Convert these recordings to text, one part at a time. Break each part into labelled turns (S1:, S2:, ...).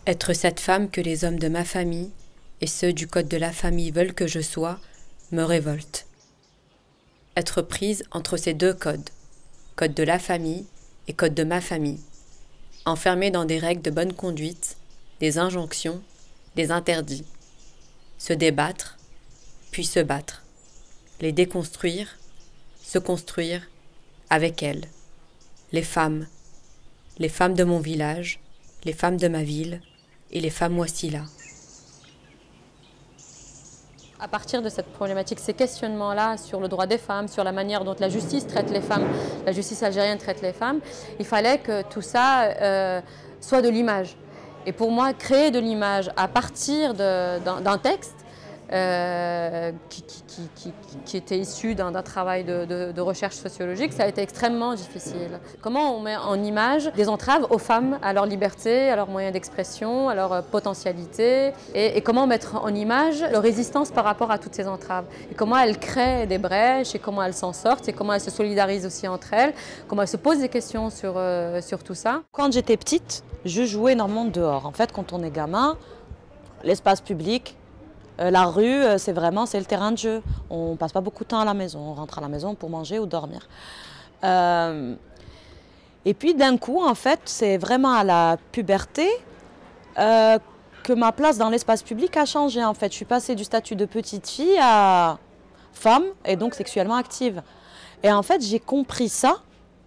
S1: Être cette femme que les hommes de ma famille et ceux du code de la famille veulent que je sois me révolte. Être prise entre ces deux codes, code de la famille et code de ma famille, enfermée dans des règles de bonne conduite, des injonctions, des interdits. Se débattre, puis se battre. Les déconstruire, se construire avec elles. Les femmes de mon village, les femmes de ma ville et les femmes Wassila. À partir de cette problématique, ces questionnements-là sur le droit des femmes, sur la manière dont la justice traite les femmes, la justice algérienne traite les femmes, il fallait que tout ça soit de l'image. Et pour moi, créer de l'image à partir d'un texte qui était issu d'un travail de recherche sociologique, ça a été extrêmement difficile. Comment on met en image des entraves aux femmes, à leur liberté, à leurs moyens d'expression, à leur potentialité, et comment mettre en image leur résistance par rapport à toutes ces entraves, et comment elles créent des brèches, et comment elles s'en sortent, et comment elles se solidarisent aussi entre elles, comment elles se posent des questions sur tout ça.
S2: Quand j'étais petite, je jouais énormément dehors. En fait, quand on est gamin, l'espace public, la rue, c'est le terrain de jeu. On ne passe pas beaucoup de temps à la maison. On rentre à la maison pour manger ou dormir. Et puis d'un coup, en fait, c'est vraiment à la puberté que ma place dans l'espace public a changé. En fait, je suis passée du statut de petite fille à femme et donc sexuellement active. Et en fait, j'ai compris ça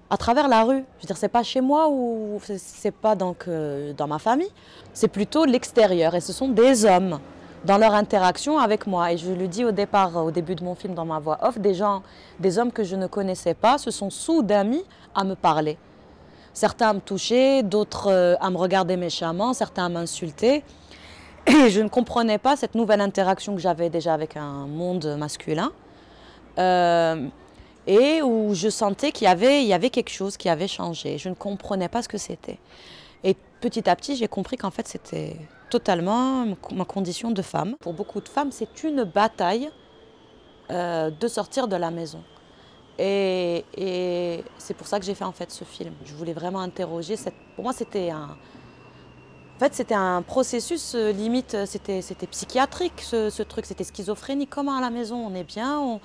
S2: à travers la rue. Je veux dire, c'est pas chez moi ou c'est pas donc dans ma famille. C'est plutôt l'extérieur et ce sont des hommes dans leur interaction avec moi. Et je le dis au départ, au début de mon film, dans ma voix off, des hommes que je ne connaissais pas se sont soudain mis à me parler. Certains à me toucher, d'autres à me regarder méchamment, certains à m'insulter. Et je ne comprenais pas cette nouvelle interaction que j'avais déjà avec un monde masculin. Et où je sentais qu'il y avait quelque chose qui avait changé. Je ne comprenais pas ce que c'était. Et petit à petit, j'ai compris qu'en fait, c'était totalement ma condition de femme. Pour beaucoup de femmes, c'est une bataille de sortir de la maison. Et c'est pour ça que j'ai fait en fait ce film. Je voulais vraiment interroger. Pour moi, c'était un processus limite, c'était psychiatrique ce truc, c'était schizophrénique. Comment à la maison on est bien,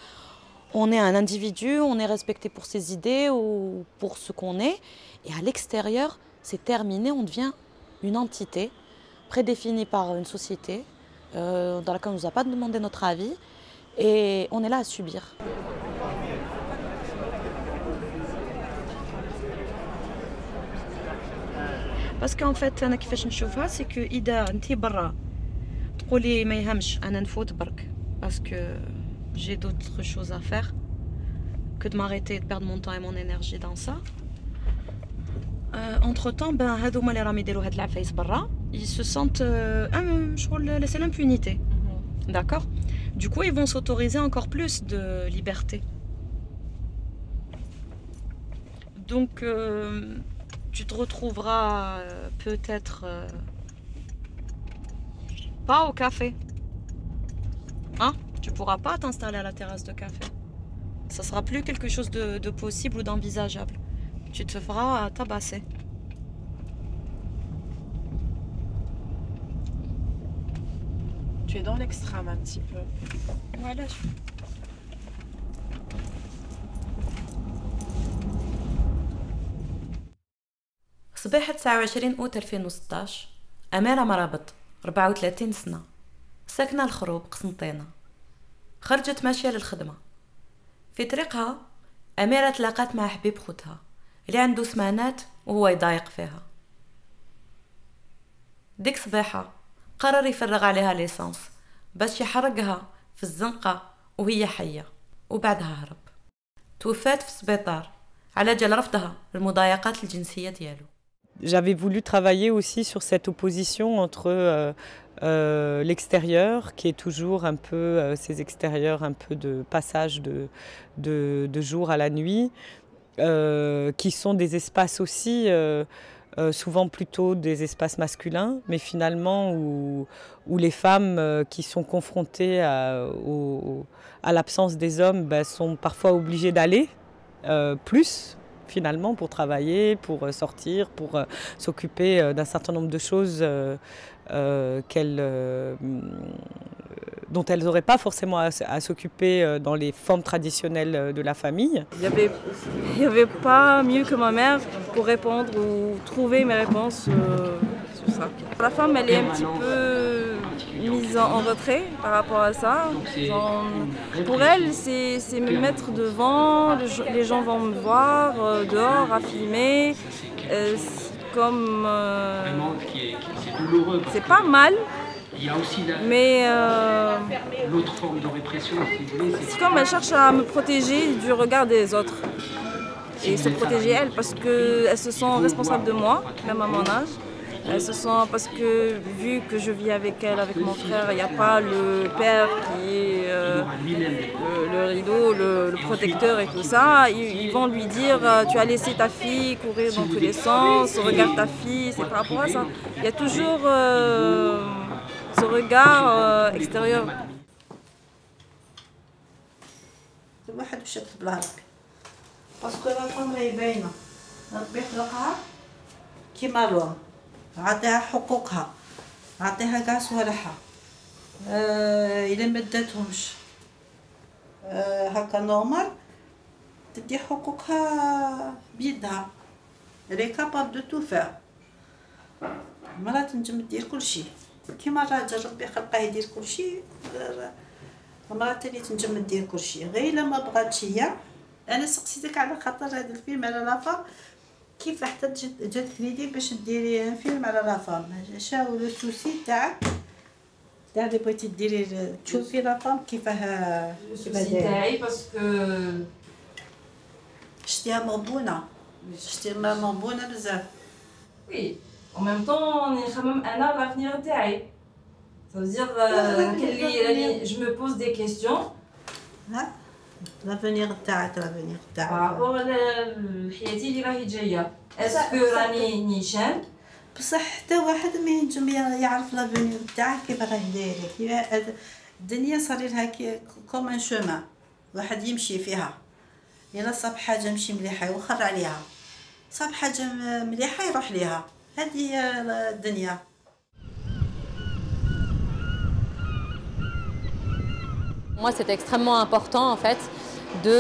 S2: on est un individu, on est respecté pour ses idées ou pour ce qu'on est. Et à l'extérieur, c'est terminé, on devient une entité prédéfinie par une société dans laquelle on ne nous a pas demandé notre avis et on est là à subir. Parce qu'en fait, أنا كيفاش نشوفها c'est que إذا أنتِ برا تقولي ما يهمش أنا نفوت برك parce que j'ai d'autres choses à faire que de m'arrêter et de perdre mon temps et mon énergie dans ça. Entre-temps, هذوما اللي راهم يديروا هاد العفايس برا, ils se sentent c'est l'impunité. D'accord? Du coup, ils vont s'autoriser encore plus de liberté. Donc, tu te retrouveras peut-être pas au café. Hein? Tu ne pourras pas t'installer à la terrasse de café. Ça ne sera plus quelque chose de possible ou d'envisageable. Tu te feras tabasser.
S3: Tu es dans l'extrême un petit peu.
S2: Voilà. صباح 29 أوت 2016 أميرة مرابط 34 سنة ساكنة الخروب قسنطينة خرجت ماشية للخدمة. في طريقها أميرة تلاقات مع حبيب خوتها اللي عنده سمانات وهو يضايق فيها. ديك صباحة قرر يفرغ عليها ليسانس باش يحرقها في الزنقة وهي حية وبعدها هرب. توفات في السبيطار على جال رفضها المضايقات الجنسية ديالو.
S4: J'avais voulu travailler aussi sur cette opposition entre l'extérieur, qui est toujours un peu ces extérieurs un peu de passage de jour à la nuit, qui sont des espaces aussi souvent plutôt des espaces masculins, mais finalement où les femmes qui sont confrontées à l'absence des hommes sont parfois obligées d'aller plus finalement, pour travailler, pour sortir, pour s'occuper d'un certain nombre de choses dont elles n'auraient pas forcément à s'occuper dans les formes traditionnelles de la famille.
S5: Il y avait pas mieux que ma mère pour répondre ou trouver mes réponses sur ça. La femme, elle est un petit peu mise en retrait par rapport à ça. Genre, pour elle, c'est me mettre devant, les gens vont me voir dehors à filmer. Comme c'est pas mal, mais
S6: l'autre forme de répression, si vous voulez,
S5: c'est comme elle cherche à me protéger du regard des autres et se protéger elle parce qu'elle se sent responsable de moi, même à mon âge. Elle se sent parce que vu que je vis avec elle, avec mon frère, il n'y a pas le père qui est le rideau, le protecteur et tout ça. Ils vont lui dire tu as laissé ta fille courir dans tous les sens, regarde ta fille, c'est par rapport à ça. Il y a toujours ce regard extérieur.
S7: Parce que la femme est باينة ربي خلقها كيما الوم عطيها حقوقها عطيها كاع صوالحها إلا ما داتهمش هكا نورمال تدي حقوقها بيدها elle est capable de tout faire المرأة تنجم دير كل شيء كيما الراجل ربي خلقه يدير كل شيء المرأة اللي تنجم دير كل شيء غير لما بغاتش هي. أنا سقسيتك على خاطر هذا الفيلم على لافام كيف حتى جات ليدي باش ديري فيلم على لافام شاو لو سوسي تاعك تاع اللي بغيتي ديري تشوفي لافام كيفاه
S5: تاعي باسكو
S7: شتيها مغبونة شتيها مغبونة بزاف.
S5: وي en même temps نخمم أنا لافنيغ تاعي ça veut dire je me pose des questions.
S7: لافونيغ تاعك لافونيغ تاعك
S5: بارابور لحياتي اللي راهي جايه اسكو راني نيشان
S7: بصح حتى واحد ما ينجم يعرف لافونيغ تاعك كيف راهي دايره. الدنيا صار لها كوم ان شومان واحد يمشي فيها الا صاب حاجه مشي مليحه يوخر عليها صاب حاجه مليحه يروح ليها هذه هي الدنيا.
S1: Moi, c'est extrêmement important en fait de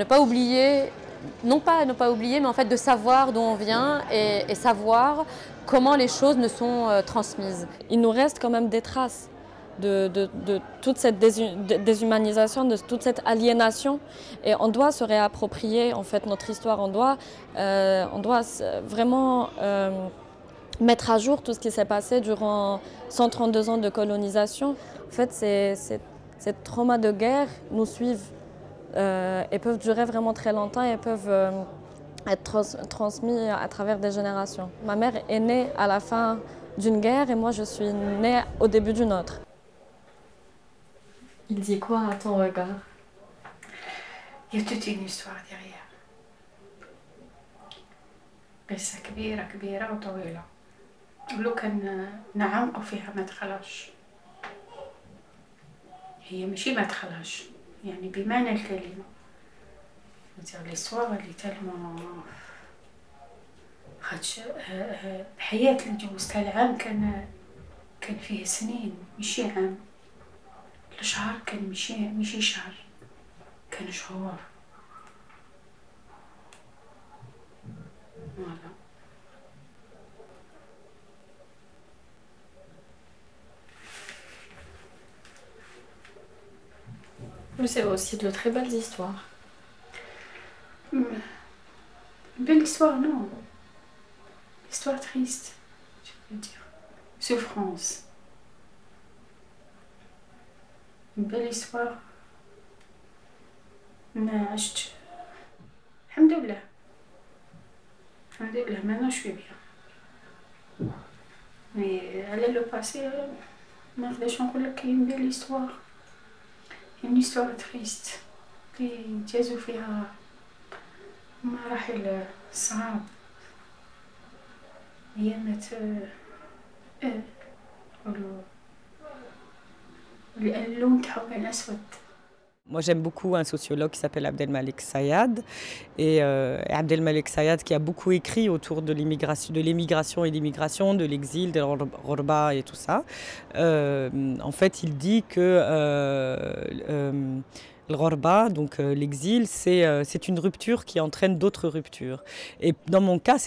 S1: ne pas oublier, non pas ne pas oublier, mais en fait de savoir d'où on vient et savoir comment les choses ne sont transmises.
S2: Il nous reste quand même des traces de toute cette déshumanisation, de toute cette aliénation, et on doit se réapproprier en fait notre histoire. On doit vraiment mettre à jour tout ce qui s'est passé durant 132 ans de colonisation. En fait, ces traumas de guerre nous suivent et peuvent durer vraiment très longtemps et peuvent être transmis à travers des générations. Ma mère est née à la fin d'une guerre et moi je suis née au début d'une autre.
S8: Il dit quoi à ton regard?
S9: Il y a toute une histoire derrière. قصة كبيرة كبيرة وطويلة. ولو كان نعم أو فيها ما دخلش هي ماشي ما دخلش يعني بمعنى الكلمة l'histoire اللي تالمو خاطش الحياة اللي جوزتها العام كان فيه سنين ماشي عام الشهر كان ماشي شهر كان شهور voilà.
S8: Mais c'est aussi de très belles histoires.
S9: Une belle histoire, non. Histoire triste, je veux dire. Souffrance. Une belle histoire. ما عشت الحمد لله الحمد لله maintenant je suis bien. Mais aller le passé ما نقدرش نقول لك une belle histoire. Une histoire triste اللي جازوا فيها مراحل صعب أيامات اللون تاعو كان أسود.
S4: Moi, j'aime beaucoup un sociologue qui s'appelle Abdelmalek Sayad. Et Abdelmalek Sayad qui a beaucoup écrit autour de l'émigration et l'immigration, de l'exil, de l'ghorba et tout ça. En fait, il dit que le ghorba, donc l'exil, c'est une rupture qui entraîne d'autres ruptures. Et dans mon cas,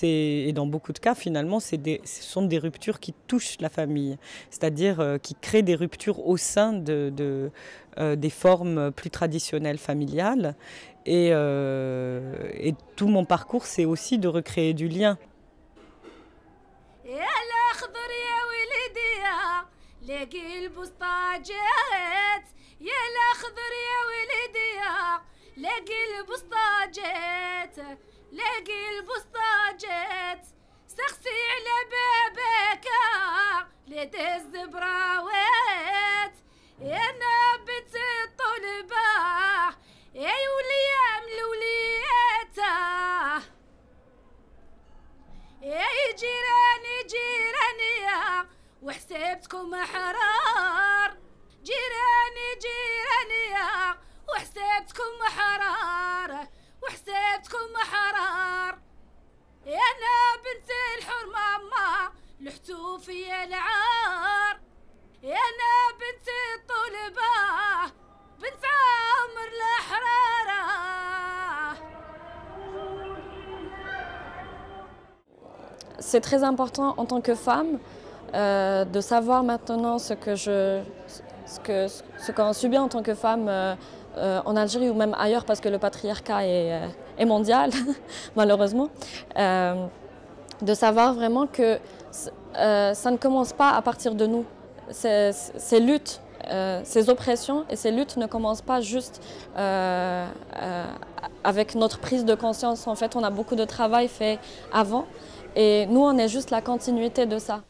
S4: et dans beaucoup de cas, finalement, ce sont des ruptures qui touchent la famille, c'est-à-dire qui créent des ruptures au sein des formes plus traditionnelles familiales. Et tout mon parcours, c'est aussi de recréer du lien.
S10: يا الأخضر يا ولدي لاقي البسطاجات لاقي البسطاجات سخسي على بابك لدز براوات يا نابت الطلبة يا وليام الولياتا يا جيراني جيراني وحسابتكم حرار جيراني جيراني وحسابتكم حرار وحسابتكم حرار يا انا بنت الحر ماما لحتو فيا العار يا انا بنت الطلبة بنت عامر الحرارة.
S8: C'est très important en tant que femme de savoir maintenant ce qu'on subit en tant que femme en Algérie ou même ailleurs parce que le patriarcat est mondial, malheureusement. De savoir vraiment que ça ne commence pas à partir de nous. Ces luttes, ces oppressions et ces luttes ne commencent pas juste avec notre prise de conscience. En fait, on a beaucoup de travail fait avant et nous, on est juste la continuité de ça.